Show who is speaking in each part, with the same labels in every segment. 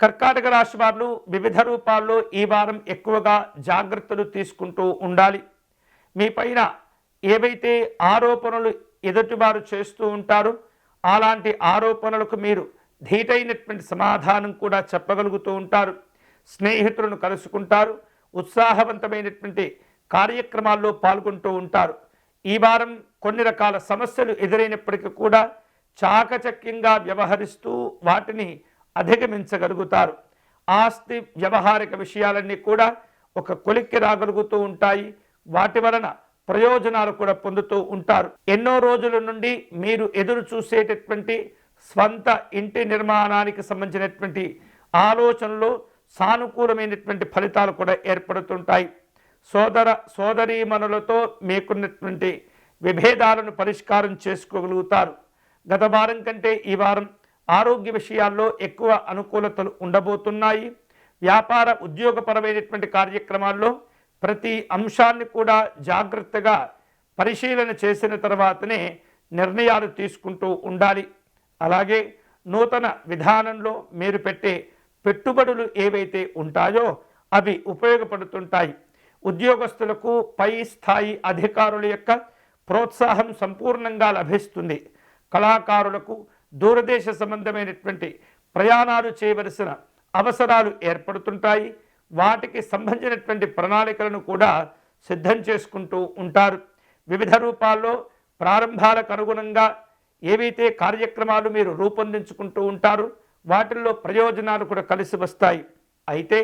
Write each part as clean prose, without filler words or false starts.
Speaker 1: కర్కాటక రాశి వారు వివిధ రూపాల్లో ఈ వారం ఎక్కువగా జాగ్రత్తలు తీసుకుంటూ ఉండాలి. మీ పైన ఏవైతే ఆరోపణలు ఎదుటివారు చేస్తూ ఉంటారో అలాంటి ఆరోపణలకు మీరు ధీటైనటువంటి సమాధానం కూడా చెప్పగలుగుతూ ఉంటారు. స్నేహితులను కలుసుకుంటారు. ఉత్సాహవంతమైనటువంటి కార్యక్రమాల్లో పాల్గొంటూ ఉంటారు. ఈ వారం కొన్ని రకాల సమస్యలు ఎదురైనప్పటికీ కూడా చాకచక్యంగా వ్యవహరిస్తూ వాటిని అధిగమించగలుగుతారు. ఆస్తి వ్యవహారిక విషయాలన్నీ కూడా ఒక కొలిక్కి రాగలుగుతూ ఉంటాయి. వాటి వలన ప్రయోజనాలు కూడా పొందుతూ ఉంటారు. ఎన్నో రోజుల నుండి మీరు ఎదురు చూసేటటువంటి స్వంత ఇంటి నిర్మాణానికి సంబంధించినటువంటి ఆలోచనలో సానుకూలమైనటువంటి ఫలితాలు కూడా ఏర్పడుతుంటాయి. సోదరీమణులతో మీకున్నటువంటి విభేదాలను పరిష్కారం చేసుకోగలుగుతారు. గత వారం కంటే ఈ వారం ఆరోగ్య విషయాల్లో ఎక్కువ అనుకూలతలు ఉండబోతున్నాయి. వ్యాపార ఉద్యోగపరమైనటువంటి కార్యక్రమాల్లో ప్రతి అంశాన్ని కూడా జాగ్రత్తగా పరిశీలన చేసిన తర్వాతనే నిర్ణయాలు తీసుకుంటూ ఉండాలి. అలాగే నూతన విధానంలో మీరు పెట్టే పెట్టుబడులు ఏవైతే ఉంటాయో అవి ఉపయోగపడుతుంటాయి. ఉద్యోగస్తులకు పై స్థాయి అధికారుల యొక్క ప్రోత్సాహం సంపూర్ణంగా లభిస్తుంది. కళాకారులకు దూరదేశ సంబంధమైనటువంటి ప్రయాణాలు చేయవలసిన అవసరాలు ఏర్పడుతుంటాయి. వాటికి సంబంధించినటువంటి ప్రణాళికలను కూడా సిద్ధం చేసుకుంటూ ఉంటారు. వివిధ రూపాల్లో ప్రారంభాలకు అనుగుణంగా ఏవైతే కార్యక్రమాలు మీరు రూపొందించుకుంటూ ఉంటారో వాటిల్లో ప్రయోజనాలు కూడా కలిసి వస్తాయి. అయితే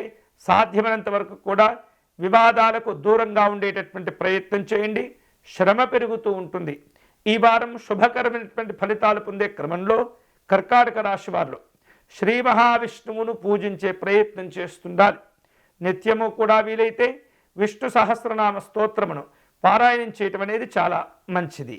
Speaker 1: సాధ్యమైనంత వరకు కూడా వివాదాలకు దూరంగా ఉండేటటువంటి ప్రయత్నం చేయండి. శ్రమ పెరుగుతూ ఉంటుంది. ఈ వారం శుభకరమైనటువంటి ఫలితాలు పొందే క్రమంలో కర్కాటక రాశి వారు శ్రీ మహావిష్ణువును పూజించే ప్రయత్నం చేస్తుండాలి. నిత్యము కూడా వీలైతే విష్ణు సహస్రనామ స్తోత్రమును పారాయణం చేయటం అనేది చాలా మంచిది.